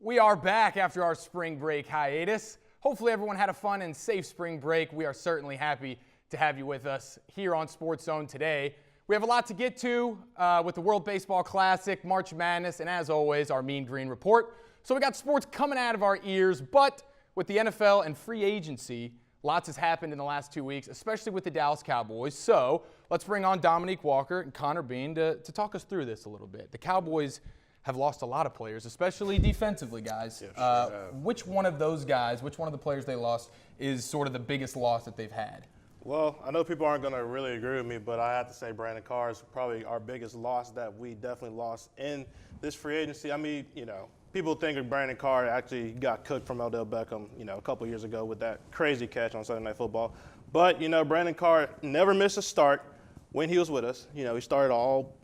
We are back after our spring break hiatus. Hopefully everyone had a fun and safe spring break. We are certainly happy to have you with us here on SportsZone today. We have a lot to get to with the World Baseball Classic, March Madness, and as always, our Mean Green Report. So we got sports coming out of our ears, but with the NFL and free agency, lots has happened in the last 2 weeks, especially with the Dallas Cowboys. So let's bring on Dominique Walker and Connor Bean to talk us through this a little bit. The Cowboys have lost a lot of players, especially defensively, guys. Yeah, which one of those guys, which one of the players they lost is sort of the biggest loss that they've had? Well, I know people aren't going to really agree with me, but I have to say Brandon Carr is probably our biggest loss that we definitely lost in this free agency. I mean, people think of Brandon Carr actually got cooked from Odell Beckham, a couple years ago with that crazy catch on Sunday Night Football. But, Brandon Carr never missed a start when he was with us. He started all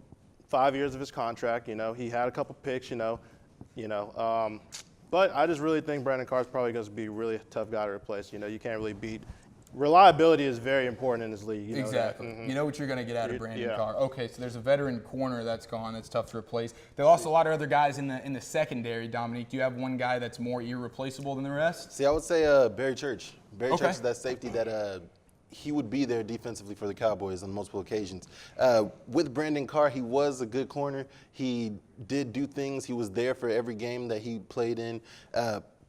5 years of his contract. He had a couple picks, but I just really think Brandon Carr is probably going to be a really tough guy to replace. You can't really beat. Reliability is very important in this league. Exactly. Mm-hmm. You know what you're going to get out of Brandon Yeah. Carr. Okay, so there's a veteran corner that's gone that's tough to replace. They lost a lot of other guys in the secondary, Dominique. Do you have one guy that's more irreplaceable than the rest? See, I would say Barry Church. Barry Church is that safety that he would be there defensively for the Cowboys on multiple occasions. With Brandon Carr, he was a good corner. He did do things. He was there for every game that he played in.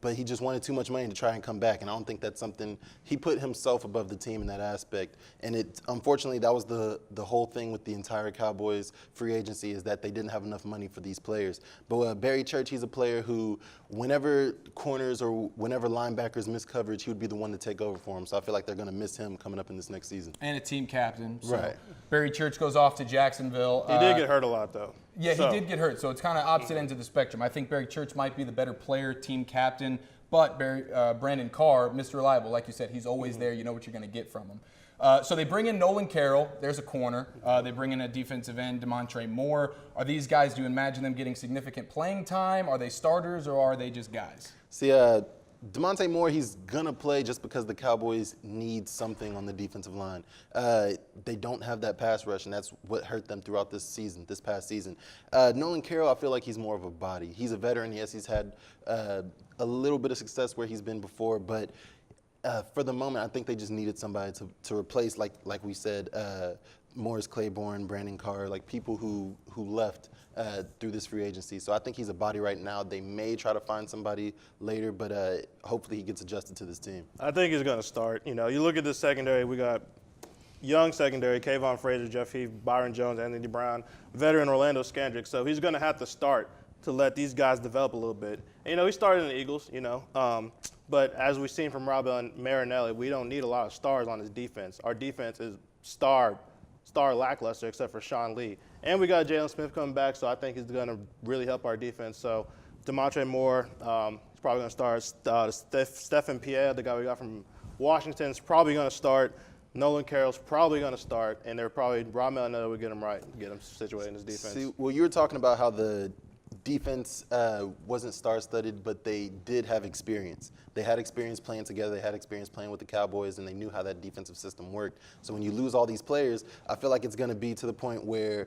But he just wanted too much money to try and come back, and I don't think that's something – he put himself above the team in that aspect. And unfortunately, that was the whole thing with the entire Cowboys free agency, is that they didn't have enough money for these players. But Barry Church, he's a player who, whenever corners or whenever linebackers miss coverage, he would be the one to take over for him. So I feel like they're going to miss him coming up in this next season. And a team captain. So right. Barry Church goes off to Jacksonville. He did get hurt a lot, though. Yeah, he did get hurt, so it's kind of opposite ends of the spectrum. I think Barry Church might be the better player, team captain, but Brandon Carr, Mr. Reliable, like you said, he's always there. You know what you're going to get from him. So they bring in Nolan Carroll. There's a corner. They bring in a defensive end, Demontre Moore. Are these guys, do you imagine them getting significant playing time? Are they starters, or are they just guys? See, Demontre Moore, he's going to play just because the Cowboys need something on the defensive line. They don't have that pass rush, and that's what hurt them throughout this past season. Nolan Carroll, I feel like he's more of a body. He's a veteran. Yes, he's had a little bit of success where he's been before, but for the moment, I think they just needed somebody to replace, like we said, Morris Claiborne, Brandon Carr, like people who left through this free agency. So I think he's a body right now. They may try to find somebody later, but hopefully he gets adjusted to this team. I think he's going to start. You look at this secondary, we got young secondary, Kayvon Frazier, Jeff Heath, Byron Jones, Anthony Brown, veteran Orlando Scandrick. So he's going to have to start to let these guys develop a little bit. And, he started in the Eagles, but as we've seen from Rob and Marinelli, we don't need a lot of stars on this defense. Our defense is star lackluster except for Sean Lee. And we got Jalen Smith coming back, so I think he's going to really help our defense. So Demontre Moore is probably going to start. Stephen Pierre, the guy we got from Washington, is probably going to start. Nolan Carroll's probably going to start, and they're probably Rob Marinelli would get him right, get him situated in his defense. See, well, you were talking about how the defense wasn't star-studded, but they did have experience. They had experience playing together. They had experience playing with the Cowboys, and they knew how that defensive system worked. So when you lose all these players, I feel like it's going to be to the point where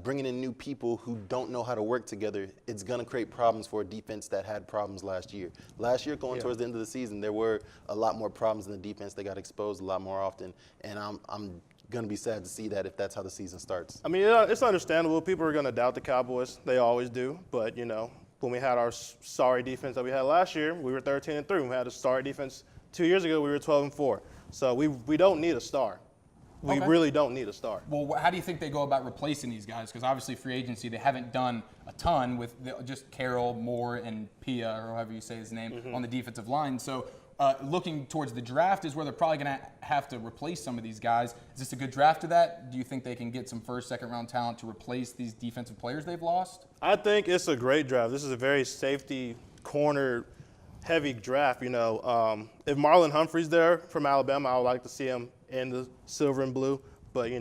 bringing in new people who don't know how to work together, it's going to create problems for a defense that had problems last year. Last year, going towards the end of the season, there were a lot more problems in the defense. They got exposed a lot more often, and I'm going to be sad to see that if that's how the season starts. I mean, it's understandable. People are going to doubt the Cowboys. They always do. But, when we had our sorry defense that we had last year, we were 13-3. When we had a sorry defense 2 years ago, we were 12-4. So we don't need a star. We really don't need a star. Well, how do you think they go about replacing these guys? Because obviously free agency, they haven't done a ton with just Carroll, Moore, and Pia, or however you say his name, on the defensive line. So looking towards the draft is where they're probably going to have to replace some of these guys. Is this a good draft to that? Do you think they can get some first, second-round talent to replace these defensive players they've lost? I think it's a great draft. This is a very safety corner heavy draft. If Marlon Humphrey's there from Alabama, I would like to see him in the silver and blue. But,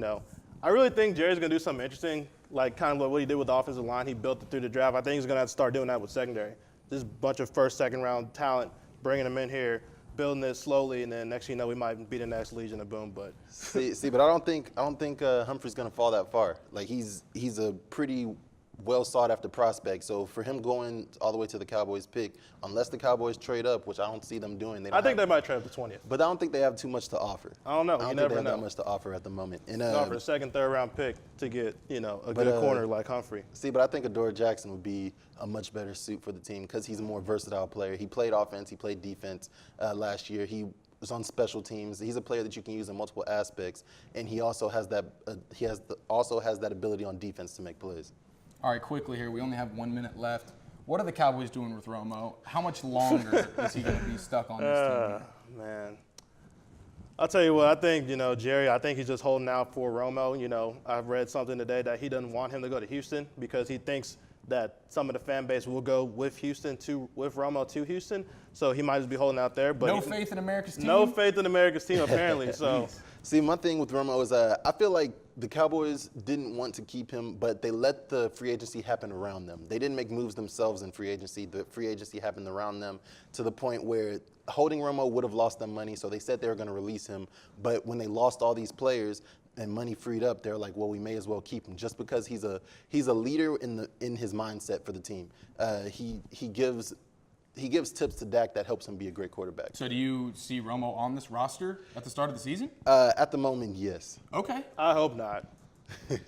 I really think Jerry's going to do something interesting, like kind of like what he did with the offensive line. He built it through the draft. I think he's going to have to start doing that with secondary. Just a bunch of first, second-round talent, bringing them in here, building it slowly, and then next thing you know, we might be the next Legion of Boom. But see, but I don't think Humphrey's going to fall that far. Like he's a pretty well sought after prospect. So for him going all the way to the Cowboys pick, unless the Cowboys trade up, which I don't see them doing, I think they might trade up to 20th. But I don't think they have too much to offer. I don't know. I don't You think never they have know. that much to offer at the moment. And Offer a second, third round pick to get, a good corner like Humphrey. See, but I think Adoree Jackson would be a much better suit for the team because he's a more versatile player. He played offense, he played defense last year. He was on special teams. He's a player that you can use in multiple aspects, and he also has that also has that ability on defense to make plays. All right, quickly here. We only have 1 minute left. What are the Cowboys doing with Romo? How much longer is he going to be stuck on this team? Man. I'll tell you what, I think, Jerry, I think he's just holding out for Romo. I've read something today that he doesn't want him to go to Houston because he thinks that some of the fan base will go with Romo to Houston. So he might just be holding out there. But no faith in America's team? No faith in America's team, apparently. So, see, my thing with Romo is I feel like the Cowboys didn't want to keep him, but they let the free agency happen around them. They didn't make moves themselves in free agency. The free agency happened around them to the point where holding Romo would have lost them money, so they said they were going to release him. But when they lost all these players and money freed up, they're like, well, we may as well keep him just because he's a leader in his mindset for the team. He gives tips to Dak that helps him be a great quarterback. So do you see Romo on this roster at the start of the season? At the moment, yes. Okay. I hope not.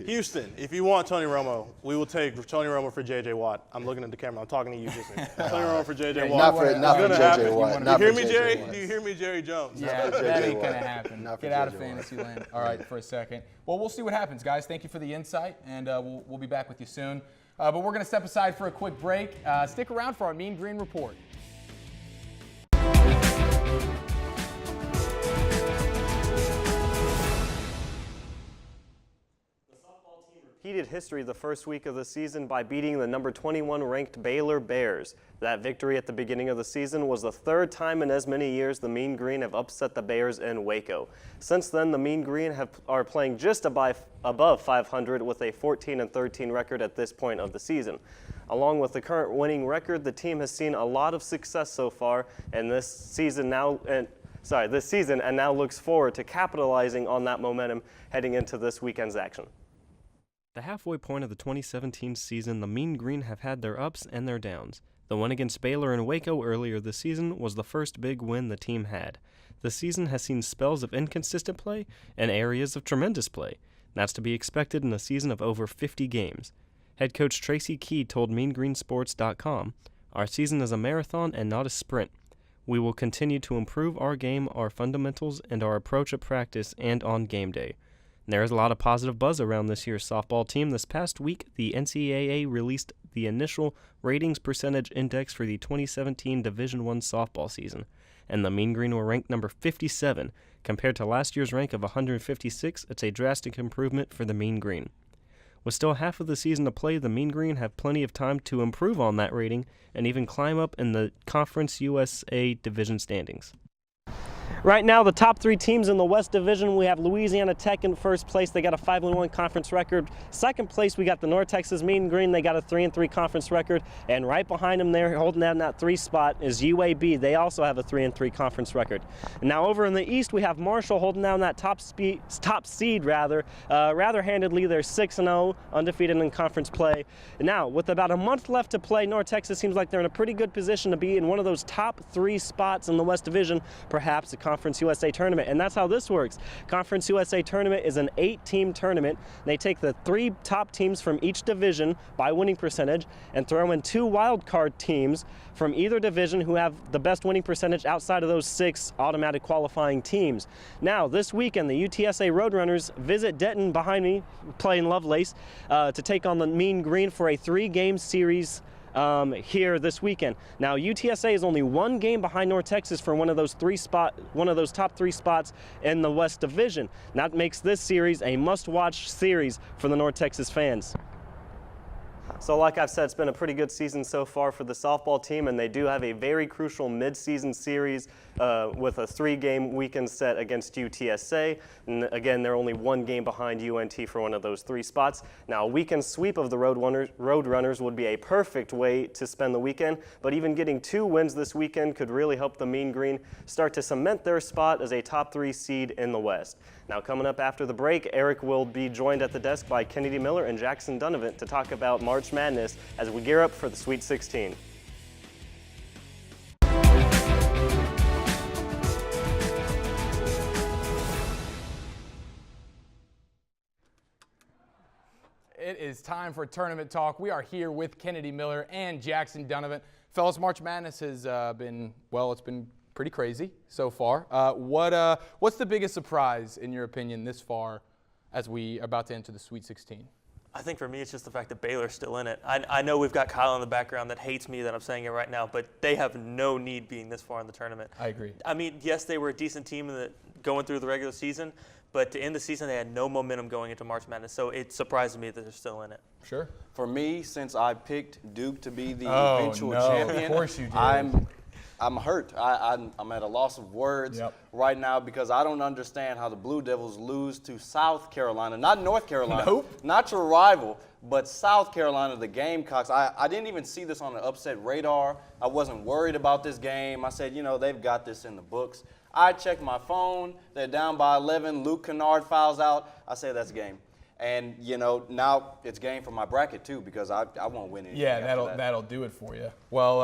Houston, if you want Tony Romo, we will take Tony Romo for J.J. Watt. I'm looking at the camera. I'm talking to you, Jason. Tony Romo for J.J. Watt. Not for J.J. Watt. Do you hear me, Jerry? Do you hear me, Jerry Jones? Yeah, that ain't going to happen. Get out of fantasy land. All right, for a second. Well, we'll see what happens, guys. Thank you for the insight, and we'll be back with you soon. But we're going to step aside for a quick break. Stick around for our Mean Green Report. Repeated history the first week of the season by beating the number 21 ranked Baylor Bears. That victory at the beginning of the season was the third time in as many years the Mean Green have upset the Bears in Waco. Since then, the Mean Green are playing just above 500 with a 14-13 record at this point of the season. Along with the current winning record, the team has seen a lot of success so far in this season and now looks forward to capitalizing on that momentum heading into this weekend's action. The halfway point of the 2017 season, the Mean Green have had their ups and their downs. The win against Baylor in Waco earlier this season was the first big win the team had. The season has seen spells of inconsistent play and areas of tremendous play. That's to be expected in a season of over 50 games. Head coach Tracy Key told MeanGreenSports.com, "Our season is a marathon and not a sprint. We will continue to improve our game, our fundamentals, and our approach at practice and on game day." There is a lot of positive buzz around this year's softball team. This past week, the NCAA released the initial ratings percentage index for the 2017 Division I softball season, and the Mean Green were ranked number 57. Compared to last year's rank of 156, it's a drastic improvement for the Mean Green. With still half of the season to play, the Mean Green have plenty of time to improve on that rating and even climb up in the Conference USA division standings. Right now, the top three teams in the West Division, we have Louisiana Tech in first place. They got a 5-1 conference record. Second place, we got the North Texas Mean Green. They got a 3-3 conference record. And right behind them there, holding down that 3 spot, is UAB. They also have a 3-3 conference record. And now over in the East, we have Marshall holding down that top seed rather handedly. They're 6-0, undefeated in conference play. And now, with about a month left to play, North Texas seems like they're in a pretty good position to be in one of those top 3 spots in the West Division, perhaps a Conference USA tournament. And that's how this works. Conference USA tournament is an 8-team tournament. They take the 3 top teams from each division by winning percentage and throw in 2 wild card teams from either division who have the best winning percentage outside of those 6 automatic qualifying teams. Now, this weekend, the UTSA Roadrunners visit Denton behind me, playing Lovelace, to take on the Mean Green for a 3-game series here this weekend. Now, UTSA is only 1 game behind North Texas for one of those top 3 spots in the West Division. That makes this series a must-watch series for the North Texas fans. So like I've said, it's been a pretty good season so far for the softball team, and they do have a very crucial mid-season series with a 3-game weekend set against UTSA. And again, they're only 1 game behind UNT for one of those 3 spots. Now, a weekend sweep of the Roadrunners would be a perfect way to spend the weekend, but even getting 2 wins this weekend could really help the Mean Green start to cement their spot as a top 3 seed in the West. Now coming up after the break, Eric will be joined at the desk by Kennedy Miller and Jackson Donovan to talk about March Madness as we gear up for the Sweet 16. It is time for tournament talk. We are here with Kennedy Miller and Jackson Donovan. Fellas, March Madness has been pretty crazy so far. What's the biggest surprise, in your opinion, this far as we are about to enter the Sweet 16? I think for me, it's just the fact that Baylor's still in it. I know we've got Kyle in the background that hates me that I'm saying it right now, but they have no need being this far in the tournament. I agree. I mean, yes, they were a decent team going through the regular season, but to end the season, they had no momentum going into March Madness, so it surprises me that they're still in it. Sure. For me, since I picked Duke to be the Oh, eventual no, champion, of course you did. I'm hurt. I'm at a loss of words right now because I don't understand how the Blue Devils lose to South Carolina, not North Carolina, Nope. not your rival, but South Carolina, the Gamecocks. I didn't even see this on the upset radar. I wasn't worried about this game. I said, you know, they've got this in the books. I checked my phone. They're down by 11. Luke Kennard fouls out. I say that's game. And, you know, now it's game for my bracket, too, because I won't win anything. Yeah, that'll do it for you. Well,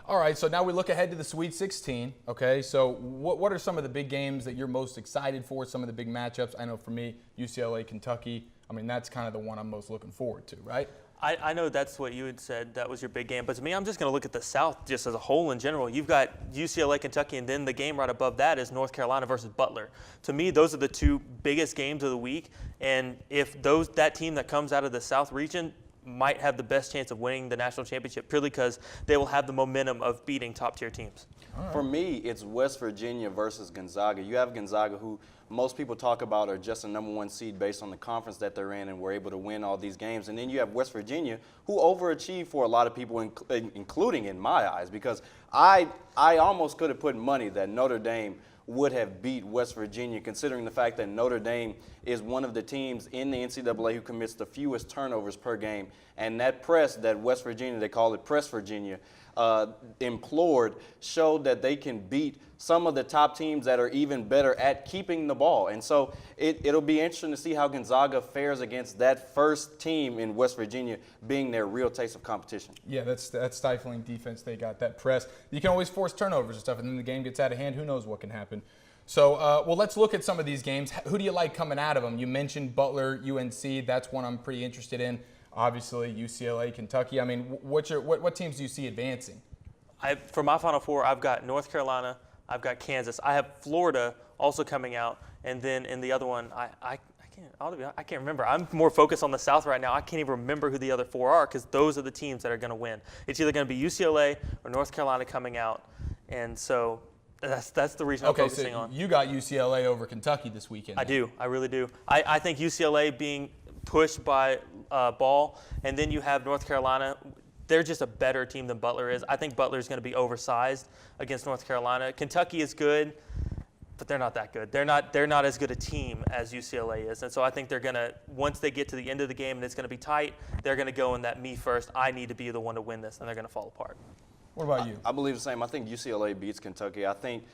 all right, so now we look ahead to the Sweet 16, okay? So what are some of the big games that you're most excited for, some of the big matchups? I know for me, UCLA, Kentucky, I mean, that's kind of the one I'm most looking forward to, right? I know that's what you had said. That was your big game. But to me, I'm just going to look at the South just as a whole in general. You've got UCLA, Kentucky, and then the game right above that is North Carolina versus Butler. To me, those are the two biggest games of the week. And if that team that comes out of the South region might have the best chance of winning the national championship purely because they will have the momentum of beating top-tier teams. For me, it's West Virginia versus Gonzaga. You have Gonzaga, who most people talk about are just a #1 seed based on the conference that they're in and were able to win all these games. And then you have West Virginia, who overachieved for a lot of people, including in my eyes, because I almost could have put money that Notre Dame would have beat West Virginia, considering the fact that Notre Dame is one of the teams in the NCAA who commits the fewest turnovers per game. And that press that West Virginia, they call it Press Virginia, implored, showed that they can beat some of the top teams that are even better at keeping the ball. And so it'll be interesting to see how Gonzaga fares against that first team in West Virginia being their real taste of competition. Yeah, that's stifling defense. They got that press. You can always force turnovers and stuff, and then the game gets out of hand. Who knows what can happen? So, well, let's look at some of these games. Who do you like coming out of them? You mentioned Butler, UNC. That's one I'm pretty interested in. Obviously, UCLA, Kentucky. I mean, what teams do you see advancing? For my Final Four, I've got North Carolina, I've got Kansas. I have Florida also coming out, and then in the other one, I can't remember. I'm more focused on the South right now. I can't even remember who the other four are because those are the teams that are going to win. It's either going to be UCLA or North Carolina coming out, and so that's the reason I'm focusing on. You got UCLA over Kentucky this weekend. I do. I really do. I think UCLA being pushed by Ball, and then you have North Carolina. They're just a better team than Butler is. I think Butler is going to be oversized against North Carolina. Kentucky is good, but they're not that good. They're not as good a team as UCLA is. And so I think they're going to, once they get to the end of the game and it's going to be tight, they're going to go in that me first, I need to be the one to win this, and they're going to fall apart. What about you? I believe the same. I think UCLA beats Kentucky. I think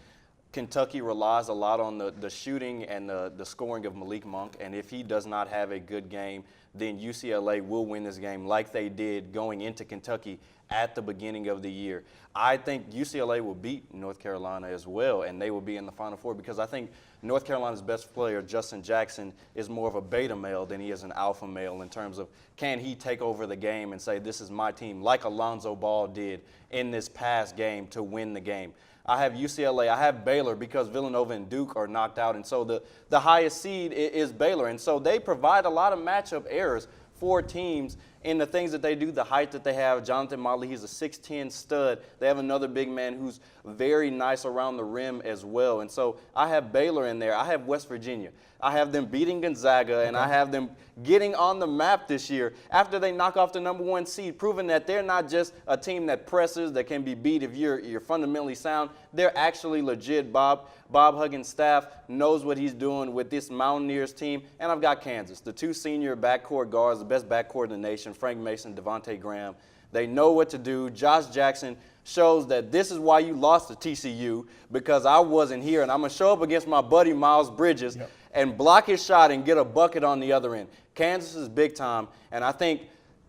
Kentucky relies a lot on the shooting and the scoring of Malik Monk, and if he does not have a good game, then UCLA will win this game like they did going into Kentucky at the beginning of the year. I think UCLA will beat North Carolina as well, and they will be in the Final Four because I think North Carolina's best player, Justin Jackson, is more of a beta male than he is an alpha male in terms of can he take over the game and say this is my team like Alonzo Ball did in this past game to win the game. I have UCLA. I have Baylor because Villanova and Duke are knocked out, and so the highest seed is Baylor. And so they provide a lot of matchup errors for teams in the things that they do, the height that they have. Jonathan Motley, he's a 6'10 stud. They have another big man who's very nice around the rim as well. And so I have Baylor in there. I have West Virginia. I have them beating Gonzaga, and I have them getting on the map this year after they knock off the #1 seed, proving that they're not just a team that presses, that can be beat if you're fundamentally sound. They're actually legit. Bob Huggins' staff knows what he's doing with this Mountaineers team. And I've got Kansas, the two senior backcourt guards, the best backcourt in the nation, Frank Mason, Devontae Graham. They know what to do. Josh Jackson shows that this is why you lost to TCU, because I wasn't here, and I'm going to show up against my buddy Miles Bridges. Yep. and block his shot and get a bucket on the other end. Kansas is big time, and I think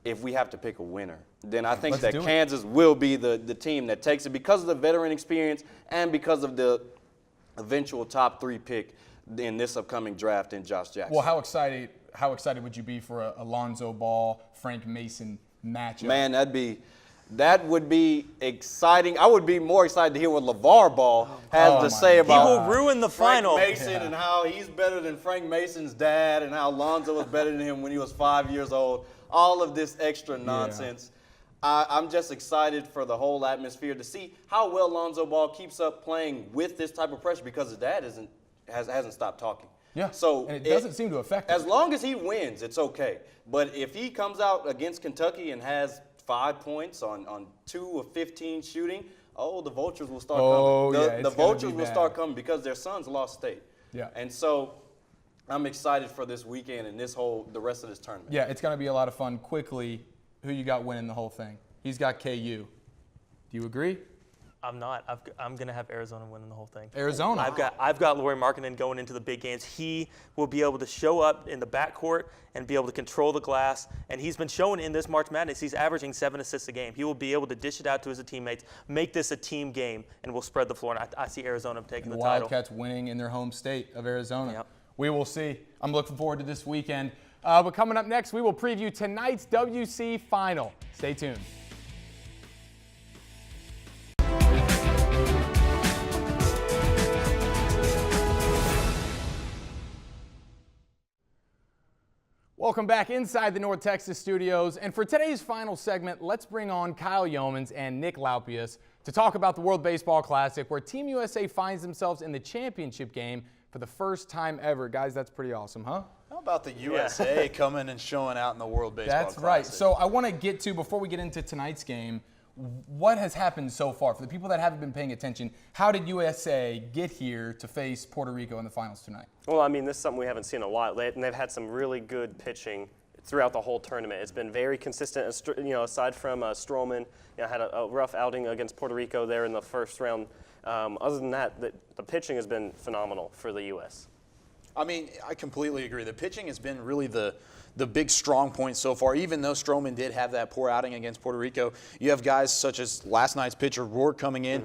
if we have to pick a winner, then I think that Kansas will be the team that takes it because of the veteran experience and because of the eventual top 3 pick in this upcoming draft in Josh Jackson. Well, how excited would you be for a Alonzo Ball, Frank Mason matchup? Man, that would be exciting. I would be more excited to hear what LeVar Ball has to say about He will ruin the final. Frank Mason and how he's better than Frank Mason's dad and how Alonzo was better than him when he was 5 years old. All of this extra nonsense. I'm just excited for the whole atmosphere to see how well Lonzo Ball keeps up playing with this type of pressure because his dad hasn't stopped talking. Yeah, so and it doesn't seem to affect him. As long as he wins, it's okay. But if he comes out against Kentucky and has 5 points on 2 of 15 shooting, the vultures will start coming. The vultures will start coming because their son's lost state. Yeah. And so I'm excited for this weekend and the rest of this tournament. Yeah, it's going to be a lot of fun. Quickly, who you got winning the whole thing? He's got KU. Do you agree? I'm not. I'm going to have Arizona winning the whole thing. Arizona. I've got Lauri Markkanen going into the big games. He will be able to show up in the backcourt and be able to control the glass. And he's been showing in this March Madness, he's averaging 7 assists a game. He will be able to dish it out to his teammates, make this a team game, and will spread the floor. And I see Arizona taking the title. Wildcats winning in their home state of Arizona. Yep. We will see. I'm looking forward to this weekend. But coming up next, we will preview tonight's WC final. Stay tuned. Welcome back inside the North Texas studios. And for today's final segment, let's bring on Kyle Yeomans and Nick Lalpuis to talk about the World Baseball Classic, where Team USA finds themselves in the championship game for the first time ever. Guys, that's pretty awesome, huh? How about the USA coming and showing out in the World Baseball Classic? That's right. So I want to get to, before we get into tonight's game, what has happened so far? For the people that haven't been paying attention, how did USA get here to face Puerto Rico in the finals tonight? Well, I mean, this is something we haven't seen a lot. And they've had some really good pitching throughout the whole tournament. It's been very consistent. Aside from Stroman, had a rough outing against Puerto Rico there in the first round. Other than that, the pitching has been phenomenal for the U.S. I mean, I completely agree. The pitching has been really the big strong point so far. Even though Stroman did have that poor outing against Puerto Rico, you have guys such as last night's pitcher Rourke coming in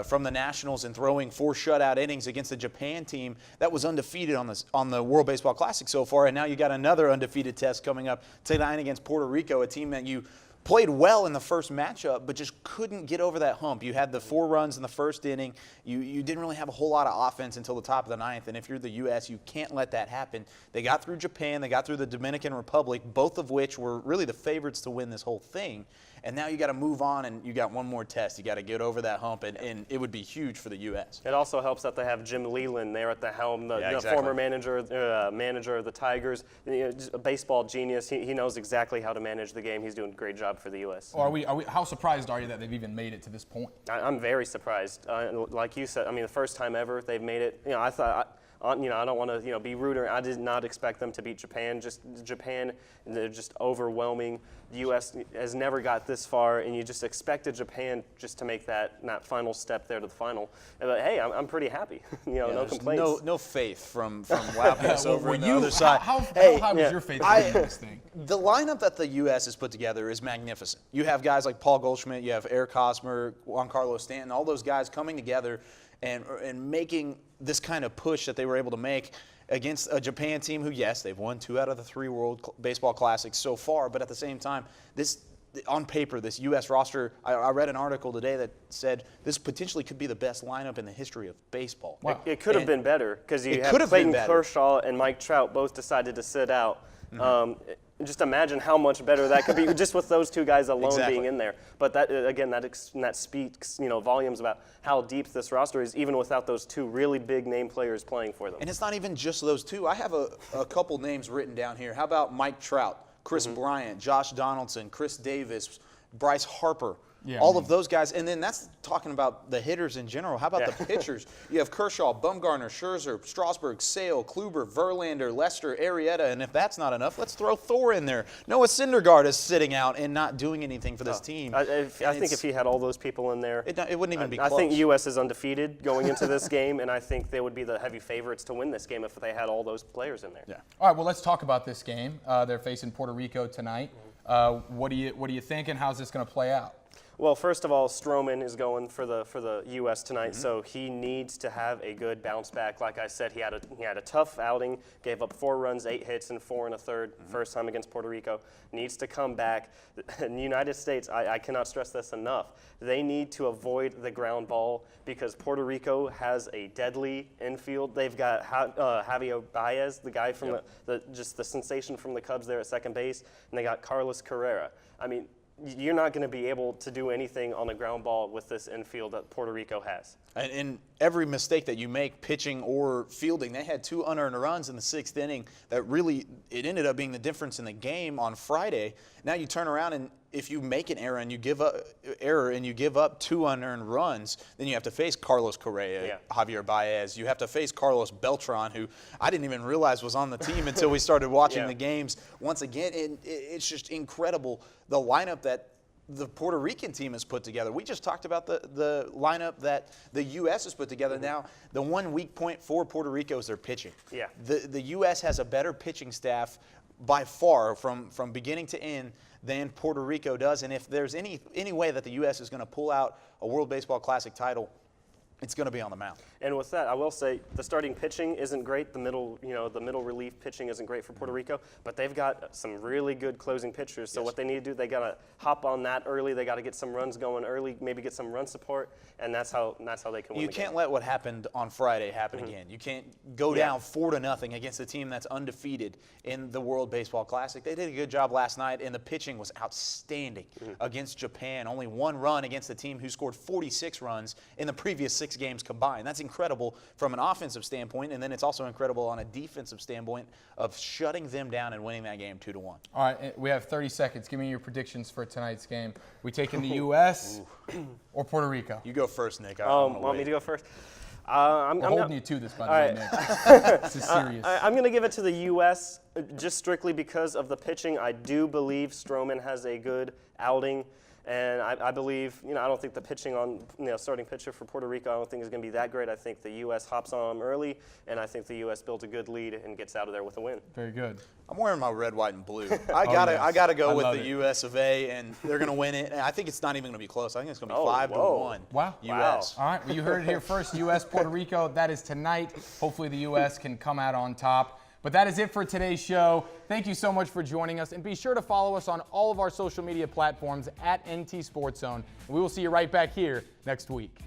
from the Nationals and throwing 4 shutout innings against the Japan team that was undefeated on the World Baseball Classic so far. And now you got another undefeated test coming up tonight against Puerto Rico, a team that you played well in the first matchup, but just couldn't get over that hump. You had the 4 runs in the first inning. You didn't really have a whole lot of offense until the top of the 9th, and if you're the U.S., you can't let that happen. They got through Japan. They got through the Dominican Republic, both of which were really the favorites to win this whole thing. And now you got to move on, and you got one more test. You got to get over that hump, and it would be huge for the U.S. It also helps that they have Jim Leland there at the helm, the former manager of the Tigers, just a baseball genius. He knows exactly how to manage the game. He's doing a great job for the U.S. Are we? How surprised are you that they've even made it to this point? I'm very surprised. Like you said, I mean, the first time ever they've made it. I thought. I don't want to be rude, or I did not expect them to beat Japan. Japan, they're just overwhelming. The U.S. has never got this far, and you just expected Japan just to make that final step there to the final. But hey, I'm pretty happy. No complaints. No faith from Lalpuis over on the other side. How high was your faith in this thing? The lineup that the U.S. has put together is magnificent. You have guys like Paul Goldschmidt, you have Eric Hosmer, Juan Carlos Stanton, all those guys coming together and making this kind of push that they were able to make against a Japan team who, yes, they've won 2 out of the 3 World Baseball Classics so far, but at the same time, on paper, this U.S. roster, I read an article today that said this potentially could be the best lineup in the history of baseball. Wow. It could have been better because you have Clayton Kershaw and Mike Trout both decided to sit out. Just imagine how much better that could be just with those 2 guys alone being in there. But that speaks volumes about how deep this roster is, even without those 2 really big name players playing for them. And it's not even just those 2. I have a couple names written down here. How about Mike Trout, Chris Bryant, Josh Donaldson, Chris Davis, Bryce Harper? Yeah, all of those guys. And then that's talking about the hitters in general. How about the pitchers? You have Kershaw, Bumgarner, Scherzer, Strasburg, Sale, Kluber, Verlander, Lester, Arrieta. And if that's not enough, let's throw Thor in there. Noah Syndergaard is sitting out and not doing anything for this team. I think if he had all those people in there, it wouldn't even be I close. think U.S. is undefeated going into this game, and I think they would be the heavy favorites to win this game if they had all those players in there. Yeah. All right, well, let's talk about this game. They're facing Puerto Rico tonight. What do you think, and how's this going to play out? Well, first of all, Stroman is going for the U.S. tonight, so he needs to have a good bounce back. Like I said, he had a tough outing, gave up 4 runs, 8 hits, and 4 1/3, first time against Puerto Rico. Needs to come back. In the United States, I cannot stress this enough. They need to avoid the ground ball because Puerto Rico has a deadly infield. They've got Javier Baez, the guy from just the sensation from the Cubs there at second base, and they got Carlos Carrera. I mean, you're not going to be able to do anything on a ground ball with this infield that Puerto Rico has. And every mistake that you make, pitching or fielding, they had 2 unearned runs in the 6th inning that really, it ended up being the difference in the game on Friday. Now you turn around and if you make an error and you give up 2 unearned runs, then you have to face Carlos Correa, Javier Baez. You have to face Carlos Beltran, who I didn't even realize was on the team until we started watching the games. Once again, it's just incredible the lineup that the Puerto Rican team has put together. We just talked about the lineup that the U.S. has put together. Now, the one weak point for Puerto Rico is their pitching. Yeah. The U.S. has a better pitching staff by far from beginning to end than Puerto Rico does. And if there's any way that the U.S. is going to pull out a World Baseball Classic title, it's going to be on the mound. And with that, I will say the starting pitching isn't great. The middle relief pitching isn't great for Puerto Rico, but they've got some really good closing pitchers. So what they need to do, they got to hop on that early. They got to get some runs going early, maybe get some run support, and that's how they can win. You can't let what happened on Friday happen again. You can't go down 4-0 against a team that's undefeated in the World Baseball Classic. They did a good job last night, and the pitching was outstanding against Japan. Only 1 run against a team who scored 46 runs in the previous 6 games combined. That's incredible from an offensive standpoint, and then it's also incredible on a defensive standpoint of shutting them down and winning that game 2-1. All right, we have 30 seconds. Give me your predictions for tonight's game. We taking the U.S. or Puerto Rico? You go first, Nick. Want me to go first? I'm holding you to this, by the way, Nick. This is serious. I'm going to give it to the U.S. just strictly because of the pitching. I do believe Stroman has a good outing. And I believe, I don't think the pitching on, starting pitcher for Puerto Rico, I don't think is going to be that great. I think the U.S. hops on them early, and I think the U.S. builds a good lead and gets out of there with a win. Very good. I'm wearing my red, white, and blue. I gotta go with the U.S. of A, and they're going to win it. And I think it's not even going to be close. I think it's going to be 5-1. Wow. U.S. All right, well, you heard it here first. U.S. Puerto Rico. That is tonight. Hopefully the U.S. can come out on top. But that is it for today's show. Thank you so much for joining us. And be sure to follow us on all of our social media platforms at NT SportsZone. And we will see you right back here next week.